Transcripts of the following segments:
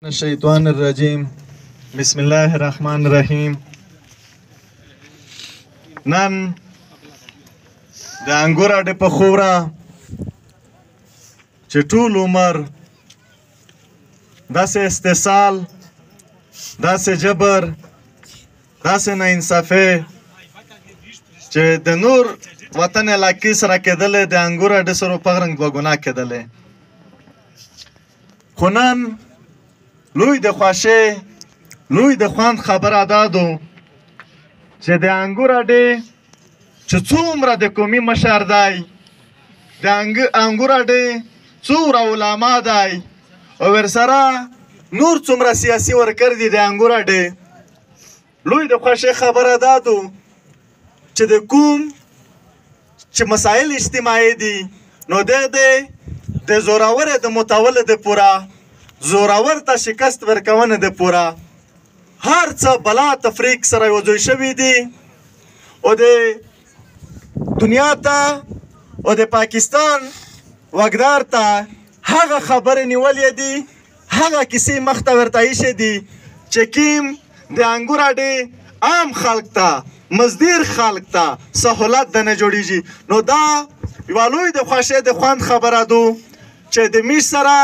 الشیطان الرجیم بسم الله الرحمن الرحیم. نن د انګور اډې په خوره چې ټول عمر داسې استحصال، داسې جبر، داسې ناانصافي چې د نور وطن علاقې سره کېدلې، د انګور اډې سره په رنګ دوه ګناه کېدلې. خو نن لوی د خوښۍ، لوی د خوند خبره دا ده چې د انګور اډې چې څومره د قومي مشر دی، د انګور اډې څومره علما دی او ورسره نور څومره سیاسي ورکر دي د انګور اډې، لوی د خوښۍ خبره دا ده چې د کوم چې مسایل اجتماعي دي نو د زورور د متولد پوره زورور ته شکست ورکونه د پوره هر څه بلا تفریق سره یوځای شوي دي او د دنیا ته او د پاکستان واکدار ته هغه خبرې نیولې دي، هغه کیسې مخته ورته ایښې دي چې کوم د انګور اډې عام خلک ته، مزدور خلک ته سهولت د نه جوړیږي. نو دا یوه لوی د خوښۍ د خوند خبره ده چې د میش سره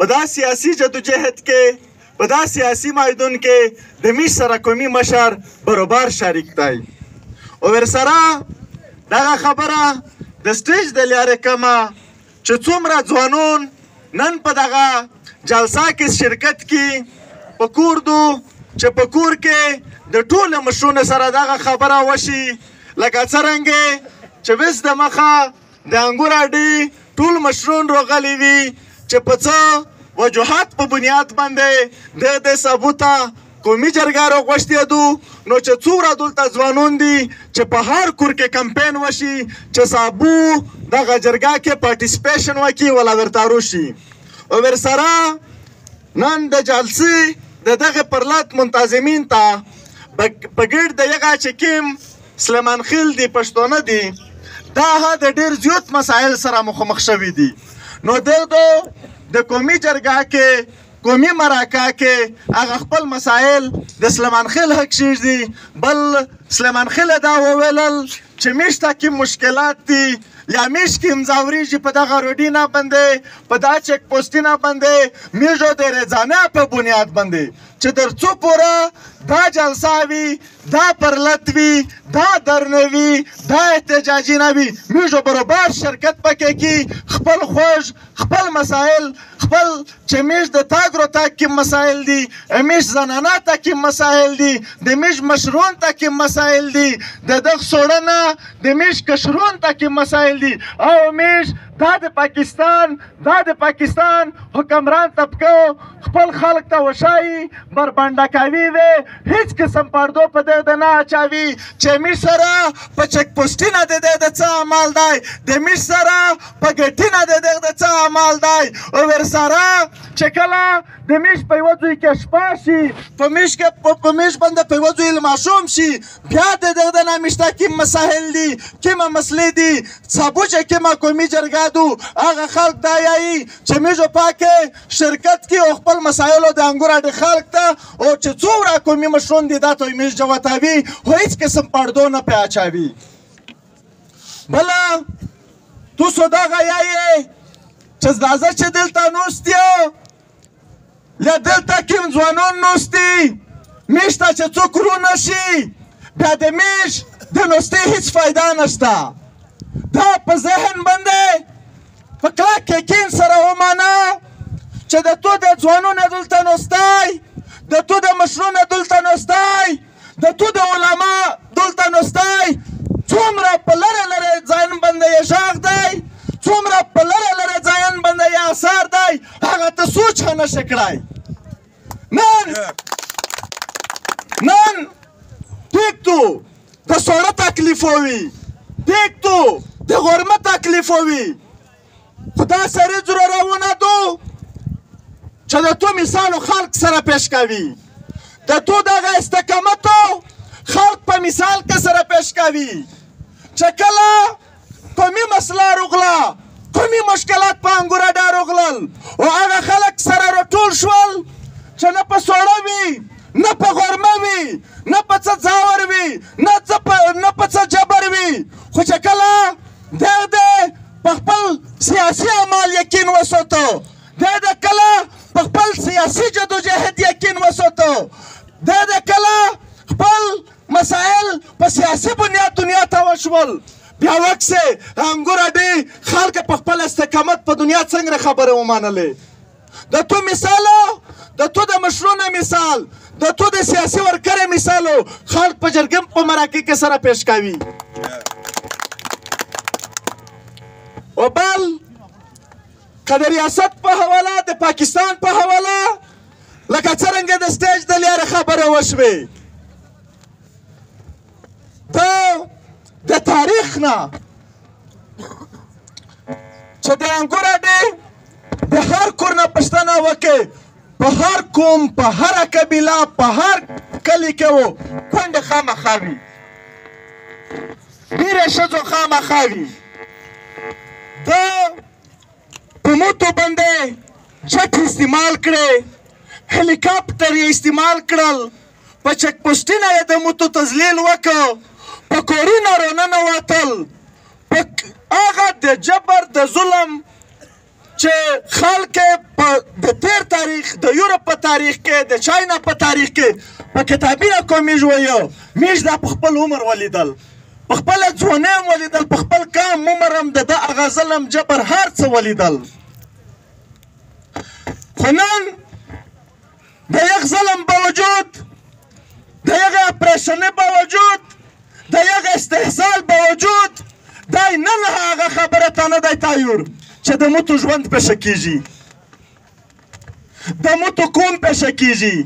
په دا سیاسي جدوجهد کې، په دا سیاسي میدان کې د میش سره قومي مشر برابر شریک دی او ورسره دغه خبره د سټیج د لارې کومه چې څومره ځوانان نن په دغه جلسه کې شرکت کې په کور دو چې په کور کې د ټولو مشرونو سره دغه خبره وشي، لکه څرنګه چې وس د مخه د انګور اډې ټول مشرون راغلي وي چې په څه وجوهات په بنیاد باندې د ثبوته قومي جرګه راغوښتې دو، نو چې څومره دلته ځوانان دي چې په هر کور کې کمپین وشي چې صابو دغه جرګه کې پارټیسپیشن وکړي ولا ورته روشي. او ورسره نن د جلسې د دغه پرلط منتظمین ته په ګرد د یغه چې کوم سلیمان خیل دي، پښتانه دي، دا د ډېر زیات مسایل سره مخامخ شوي دي. نو د قومي جرګه کې، قومي مرکه کې هغه خپل مسایل د سلیمان خیل حق شیږدي. بل سلیمان خیل دا وویلل چې میش ته کوم مشکلات دي یا میش کې مزاوریږي په دغه روډي نه باندې، په دا چک پوسټونه باندې میژو د رضانه په بنیاد باندې چې تر څو پوره دا جلسه وي، دا پرلط وي، دا درنه وي، دا احتجاجي نه وي، میژو برابر شرکت پکې کی، خپل خوږ خپل مسایل، خپل چې میش د تاګ رو تاګ کې مسایل دي، میش زنانه ته کې مسایل دي، د میش مشرون ته کې مسایل دي، د دغ سوړنه د میش کشرون ته کې مسایل دي. او میش دا د پاکستان حکمران طبقه خپل خلک ته وشایي بربنډه کوي وي، هیڅ قسم پردو په دغه نه اچوي چې میش سره په چک پوسټینه د څه عمل دی، د میش سره په ګټینه د څه عمل دی. او ورسره چې کله د میش په یوه ځای کې شپه شي، په میش باندې په یوه ځای ماشوم شي، بیا د دغه نه میشته کوم مسایل دي، کومه مسلې دي، صابو چې کومه قومي جرګه دو هغه خلک دا یایي چې میژو پاکې شرکت کې او خپل مسایلو د انګور اډې خلک ته او چې څومره قومي مشرون دي دا ته میژ جوتوي خو هیڅ قسم پردو نه پې اچوي. بله تاسو دغه یایې چې راځه چې دلته نوست یو یا دلته کوم ځوانان نوست دي، میش ته چې څوک رو نشي بیا د میش د نوستۍ هیڅ فایده نشته. دا په ذهن باندې په کلک یقین سره ومانه چې د تو د ځوانونو دلته نوستی، د تو د مشرونو دلته نوستی، د تو د علما دلته نوستی، څومره په لرې لرې ځایونو باندې یې غږ دی، څومره په لرې لرې ځایونو باندې یې اثر دی، هغه ته سوچ هم نشي کړی. نن ټیک تو د سوړه تکلیف وي، ټیک تو د غرمه تکلیف وي، خو دا سړی ضرورونه دو چې د تو مثالو خلق سره پیش کوي، د تو دغه استقامتو خلق په مثال کې سره پیش کوي چې کله قومي مسله راغله، قومي مشکلات په انګور اډه راغلل او هغه خلک سره راټول شول چې نه په سوړه وي نه په غرمه وي نه په څه ځاور وي نه په څه جبر وي خو چې کله دی په خپل سیاسي اعمال یقین وساتو دی کله په خپل سیاسي جدوجهد یقین وساتو دی کله خپل مسائل په سیاسي بنیاد دنیا ته وشول بیا وکسې انګور اډې خلک په خپل استقامت په دنیا څنګه خبره ومانلې د تو مثالو د تو د مشرونه مثال د تو د سیاسي ورکرې مثالو خلک په جرګم په مراکې کې سره پیش کوي او بل که د ریاست په حواله د پاکستان په حواله لکه څرنګه د سټیج د لارې خبره وشوې د تاریخ نه چې د انګور اډې د هر کور نه پوښتنه وکړې په هر قوم په هره قبیله په هر کلي کې و کونډې خامخا وي ډېرې ښځو خامخا وي ده په موټو باندې جټ استعمال کړې هلیکاپټر یې استعمال کړل په چک پوسټونه یې د موټو تذلیل وکړ په کورونه راننوتل په هغه د جبر د ظلم چې خلک د تیر تاریخ د یورپ په تاریخ کې د چاینا په تاریخ کې په کتابونه کوم میژ وایو میژ دا په خپل عمر ولیدل په خپل ځوانۍ هم ولیدل په خپل کم عمر هم د ده هغه ظلم جبر هر څه ولیدل خو نن د یغ ظلم باوجود د یغ اپریشنې باوجود د یغ استحصال باوجود دی نن هغه خبره ته نه دی تیار چې د موټو ژوند پیشه کیږي د موټو قوم پیشه کیږي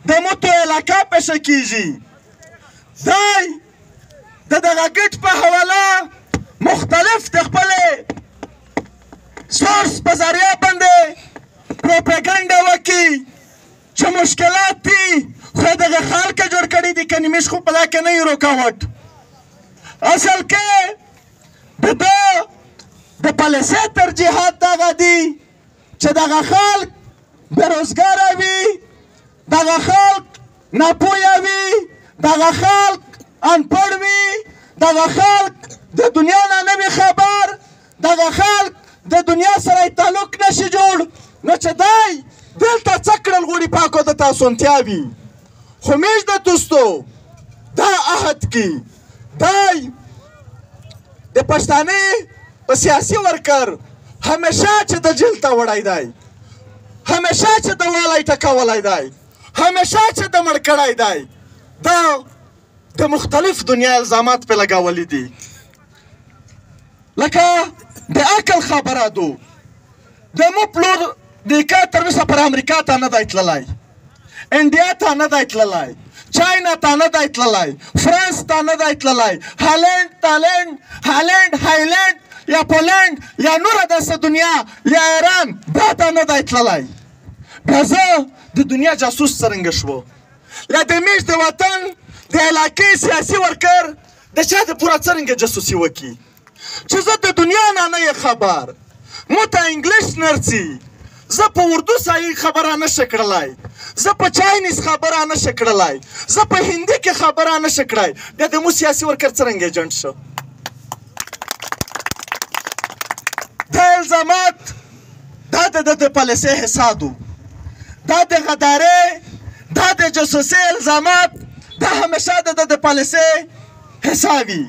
د موټو علاقه پیشه کیږي دی د دغه ګټ په حواله مختلف د خپلې سورس په ذریعه باندې پروپاګنډه وکړي چې مشکلات دي خو دغه خلک جوړ کړي دي که نیمیش خو په دا کې نه وي رکاوټ اصل کې د ده د پالیسۍ ترجیحات دغه دي چې دغه خلک بېروزګاره وي دغه خلک ناپوهه وي دغه خلک انپړ وي دغه خلک د دنیا نه نه وي خبر دغه خلک د دنیا سره تعلق نشي جوړ نو چې دی دلته څه کړل غواړي پاکو د تاسونتیا وي خو میږ د دوستو دا عهد کې دی د پښتانې په سیاسي ورکر همیشه چې د جیل ته وړی دی همیشه چې د والی ټکولی دی همیشه چې د مړ کړی دی دا د مختلف دنیا الزامات پې لګولی دي لکه د عقل خبره دو د مو پلور دیکه تر اوسه پر امریکا ته نه دی تللی انډیا ته نه دی تللی چاینا ته نه دی تللی فرانس ته نه دی تللی هالند یا پولند یا نوره داسې دنیا یا ایران دا ته نه دی تللی بیا زه د دنیا جاسوس څرنګه شو لا د میږ د وطن د علاقې سیاسي ورکر د چا د پوره څرنګه جاسوسي وکړي چې زه د دنیا نه نه خبر مو ته انګلیش نرسي زه په اردو صحیح خبره نشه کړلی زه په چاینیز خبره نشه کړلی زه په هندي کې خبره نشه کړی بیا د مو سیاسي ورکر څرنګه ایجنټ شو دا الزامات دا د پالیسۍ حسادو دا د غدارۍ دا د جاسوسۍ الزامات دا همیشه د پالیسۍ حسابي